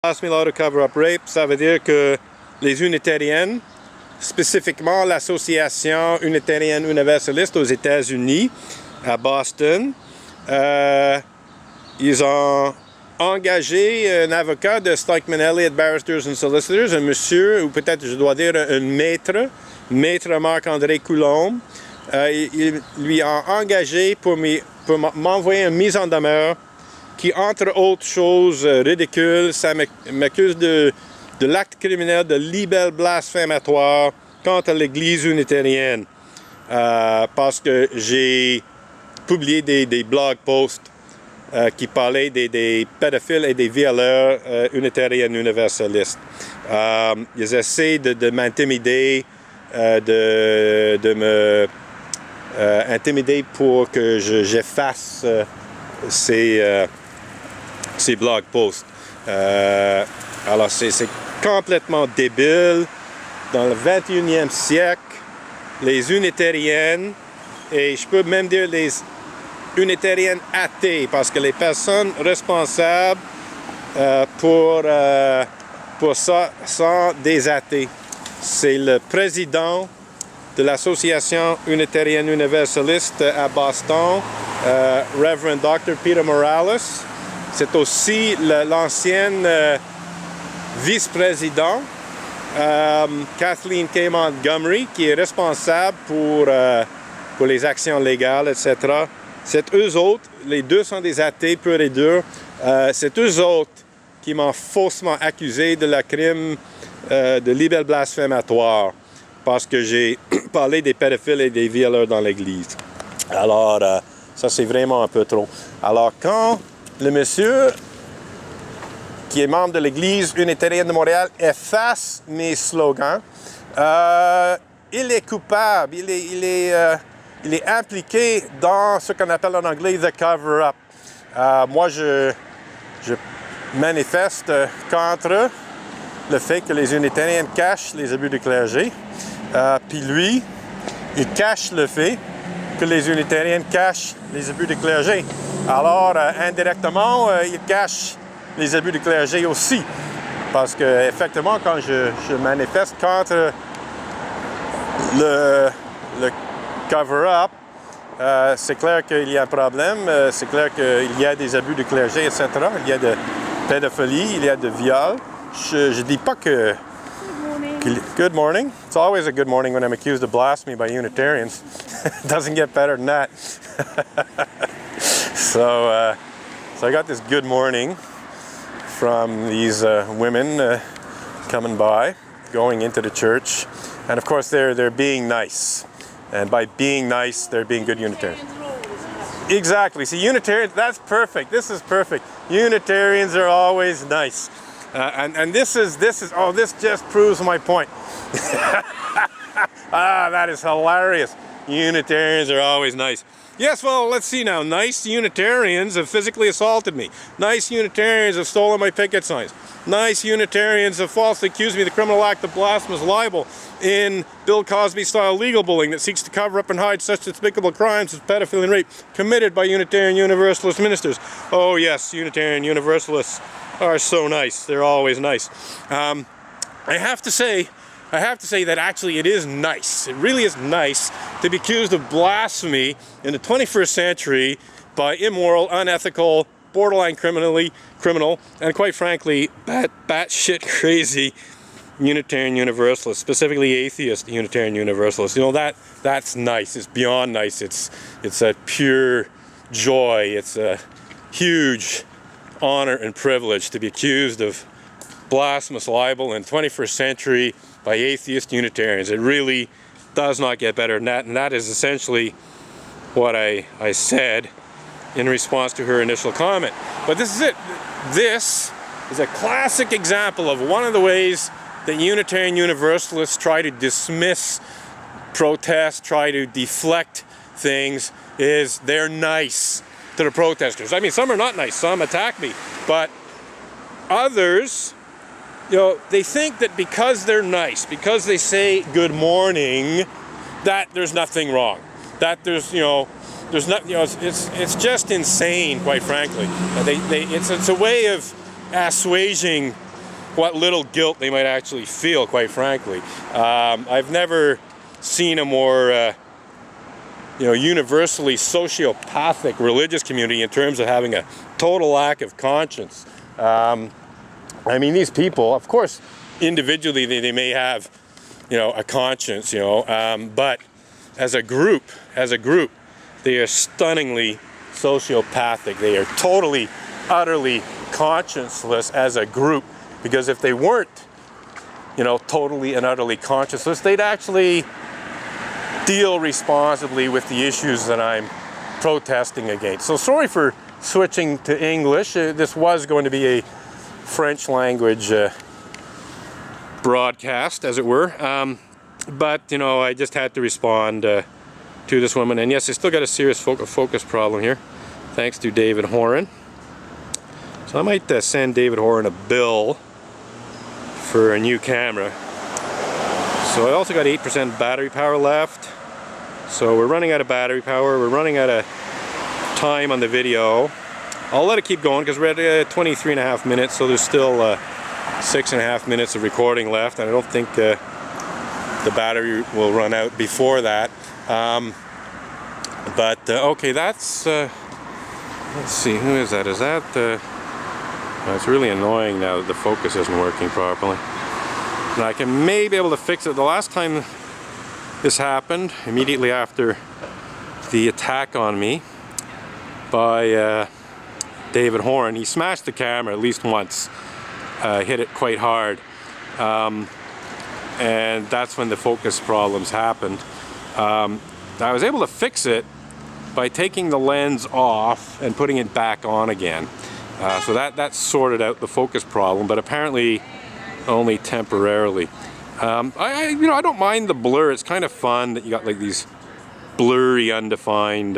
Pass me law to cover up rape, ça veut dire que les Unitariennes, spécifiquement l'association Unitarian Universaliste aux États-Unis, à Boston, ils ont engagé un avocat de Stockman Elliott Barristers and Solicitors, un monsieur, ou peut-être je dois dire un maître Marc-André Coulombe. Il lui a engagé pour m'envoyer une mise en demeure qui, entre autres choses ridicules, ça m'accuse de l'acte criminel de libelle blasphématoire contre l'Église unitarienne. Parce que j'ai publié des blog posts qui parlaient des pédophiles et des violeurs unitariens universalistes. Ils essaient de m'intimider, de me intimider pour que j'efface ces blog posts. Alors c'est complètement débile. Dans le 21e siècle, les unitariennes, et je peux même dire les unitariennes athées, parce que les personnes responsables pour ça sont des athées. C'est le président de l'association unitarienne universaliste à Boston, Reverend Dr. Peter Morales. C'est aussi l'ancienne vice-présidente, Kathleen K. Montgomery, qui est responsable pour les actions légales, etc. C'est eux autres, les deux sont des athées purs et durs, c'est eux autres qui m'ont faussement accusé de la crime de libelle blasphématoire, parce que j'ai parlé des pédophiles et des violeurs dans l'Église. Alors, ça c'est vraiment un peu trop. Alors, quand le monsieur qui est membre de l'Église unitarienne de Montréal efface mes slogans, il est coupable, il est impliqué dans ce qu'on appelle en anglais « the cover-up ». Moi, je manifeste contre le fait que les Unitariens cachent les abus du clergé. Puis lui, il cache le fait que les Unitariens cachent les abus du clergé. Alors, indirectement, il cache les abus du clergé aussi. Parce que, effectivement, quand je manifeste contre le cover-up, c'est clair qu'il y a un problème, c'est clair qu'il y a des abus du clergé, etc. Il y a de pédophilie, il y a de viol. Je dis pas que... Good morning. It's always a good morning when I'm accused of blasphemy by Unitarians. It doesn't get better than that. So I got this good morning from these women coming by, going into the church, and of course they're being nice, and by being nice, they're being good Unitarians. Exactly. See, Unitarians, that's perfect. This is perfect. Unitarians are always nice. And this just proves my point. That is hilarious. Unitarians are always nice. Yes, well, let's see now. Nice Unitarians have physically assaulted me. Nice Unitarians have stolen my picket signs. Nice Unitarians have falsely accused me of the criminal act of blasphemous libel in Bill Cosby-style legal bullying that seeks to cover up and hide such despicable crimes as pedophilia and rape committed by Unitarian Universalist ministers. Oh yes, Unitarian Universalists are so nice. They're always nice. I have to say that actually it is nice. It really is nice to be accused of blasphemy in the 21st century by immoral, unethical, borderline criminal, and quite frankly, batshit crazy Unitarian Universalists, specifically atheist Unitarian Universalists. You know, that's nice. It's beyond nice. It's a pure joy. It's a huge honor and privilege to be accused of blasphemous libel in the 21st century by atheist Unitarians. It really does not get better than that, and that is essentially what I said in response to her initial comment. But this is it. This is a classic example of one of the ways that Unitarian Universalists try to dismiss protests, try to deflect things, is they're nice to the protesters. I mean, some are not nice, some attack me, but others, you know, they think that because they're nice, because they say good morning, that there's nothing wrong, that there's, you know, there's not, you know, it's just insane, quite frankly. It's a way of assuaging what little guilt they might actually feel, quite frankly. I've never seen a more universally sociopathic religious community in terms of having a total lack of conscience. I mean, these people, of course, individually they may have, a conscience, but as a group, they are stunningly sociopathic. They are totally, utterly conscienceless as a group, because if they weren't, totally and utterly conscienceless, they'd actually deal responsibly with the issues that I'm protesting against. So sorry for switching to English. This was going to be a French language broadcast, as it were. But, I just had to respond to this woman. And yes, I still got a serious focus problem here, thanks to David Horan. So I might send David Horan a bill for a new camera. So I also got 8% battery power left. So we're running out of battery power. We're running out of time on the video. I'll let it keep going because we're at 23.5 minutes. So there's still 6.5 minutes of recording left. And I don't think the battery will run out before that. Okay, that's... let's see, who is that? Is that... it's really annoying now that the focus isn't working properly. And I can maybe be able to fix it. The last time this happened, immediately after the attack on me by David Horan, he smashed the camera at least once, hit it quite hard, and that's when the focus problems happened. I was able to fix it by taking the lens off and putting it back on again. So that sorted out the focus problem, but apparently only temporarily. I don't mind the blur. It's kind of fun that you got like these blurry, undefined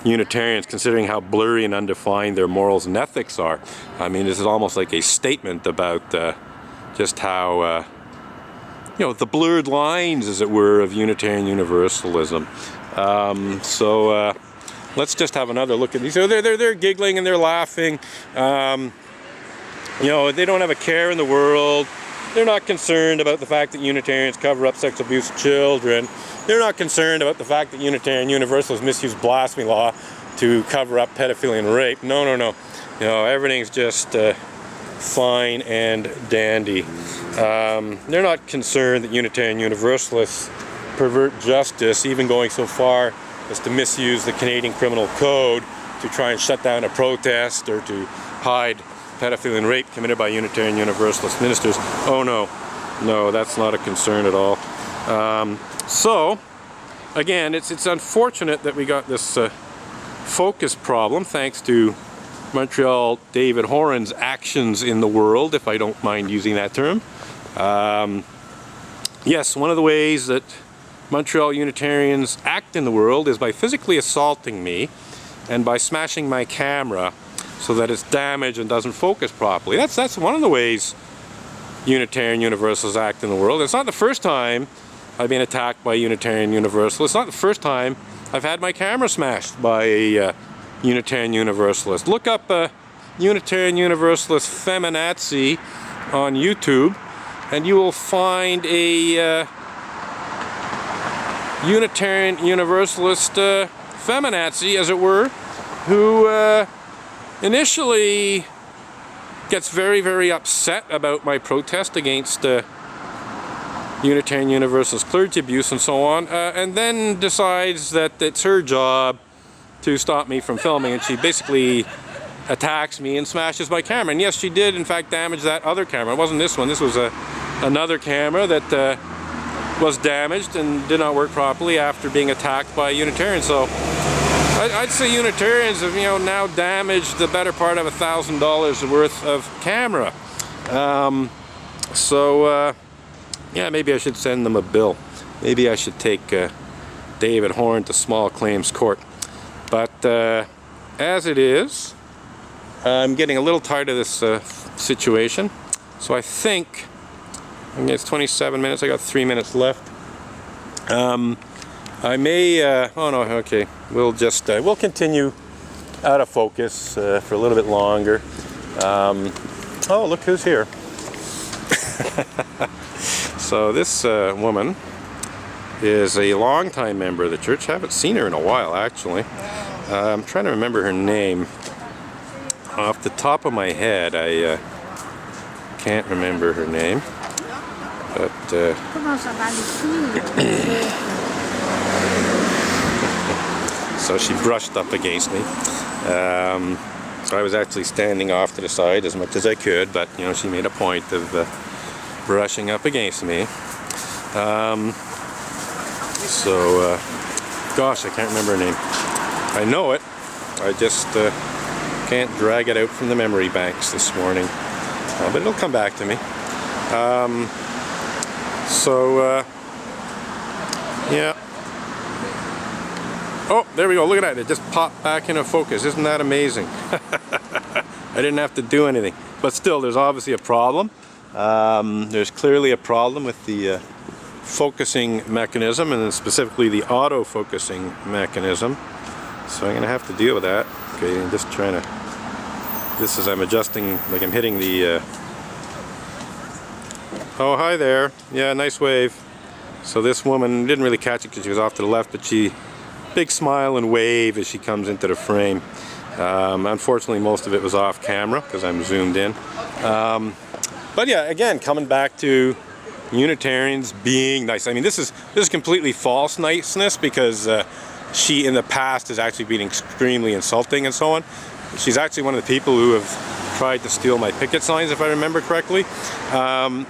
Unitarians, considering how blurry and undefined their morals and ethics are. I mean, this is almost like a statement about just how the blurred lines, as it were, of Unitarian Universalism. Let's just have another look at these. So they're giggling and they're laughing. They don't have a care in the world. They're not concerned about the fact that Unitarians cover up sex abuse of children. They're not concerned about the fact that Unitarian Universalists misuse blasphemy law to cover up pedophilia and rape. No. Everything's just fine and dandy. They're not concerned that Unitarian Universalists pervert justice, even going so far as to misuse the Canadian Criminal Code to try and shut down a protest or to hide pedophilia and rape committed by Unitarian Universalist ministers. Oh no, that's not a concern at all. So, again, it's unfortunate that we got this focus problem thanks to Montreal David Horan's actions in the world, if I don't mind using that term. Yes, one of the ways that Montreal Unitarians act in the world is by physically assaulting me and by smashing my camera so that it's damaged and doesn't focus properly. That's one of the ways Unitarian Universalists act in the world. It's not the first time I've been attacked by Unitarian Universalists. It's not the first time I've had my camera smashed by a Unitarian Universalist. Look up Unitarian Universalist feminazi on YouTube and you will find a Unitarian Universalist feminazi, as it were, who initially gets very, very upset about my protest against Unitarian Universalist clergy abuse and so on, and then decides that it's her job to stop me from filming, and she basically attacks me and smashes my camera. And yes, she did in fact damage that other camera. It wasn't this one. This was another camera that was damaged and did not work properly after being attacked by Unitarians. So I'd say Unitarians have now damaged the better part of $1,000 worth of camera. Yeah, maybe I should send them a bill. Maybe I should take David Horan to small claims court. But as it is, I'm getting a little tired of this situation. So I think it's 27 minutes. I got 3 minutes left. I may. Oh no. Okay. We'll just we'll continue out of focus for a little bit longer. Oh, look who's here. So this woman is a longtime member of the church. Haven't seen her in a while, actually. I'm trying to remember her name. Off the top of my head, I can't remember her name. But so she brushed up against me. I was actually standing off to the side as much as I could, but you know, she made a point of brushing up against me. Gosh, I can't remember her name. I know it, I just can't drag it out from the memory banks this morning, but it'll come back to me. Yeah. Oh, there we go, look at that, it just popped back into focus. Isn't that amazing? I didn't have to do anything. But still, there's obviously a problem. There's clearly a problem with the focusing mechanism, and then specifically the auto-focusing mechanism. So I'm going to have to deal with that. Okay, I'm just trying to... This is, I'm adjusting, like I'm hitting the... Oh, hi there. Yeah, nice wave. So this woman didn't really catch it because she was off to the left, but she... Big smile and wave as she comes into the frame. Unfortunately, most of it was off camera because I'm zoomed in. But yeah, again, coming back to Unitarians being nice. I mean, this is completely false niceness, because she in the past has actually been extremely insulting and so on. She's actually one of the people who have tried to steal my picket signs, if I remember correctly.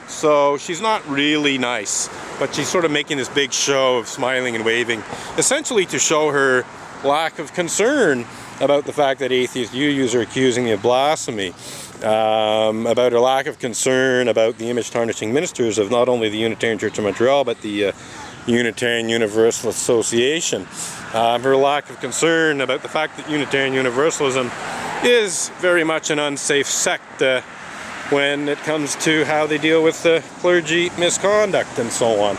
So she's not really nice, but she's sort of making this big show of smiling and waving, essentially to show her lack of concern about the fact that atheist UUs are accusing me of blasphemy, about her lack of concern about the image tarnishing ministers of not only the Unitarian Church of Montreal, but the Unitarian Universalist Association. Her lack of concern about the fact that Unitarian Universalism is very much an unsafe sect when it comes to how they deal with clergy misconduct and so on.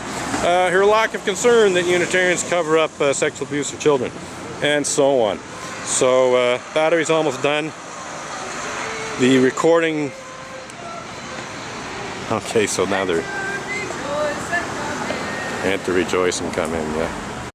Her lack of concern that Unitarians cover up sexual abuse of children, and so on. So battery's almost done. The recording... Okay, so now they're... I had to rejoice and come in, yeah.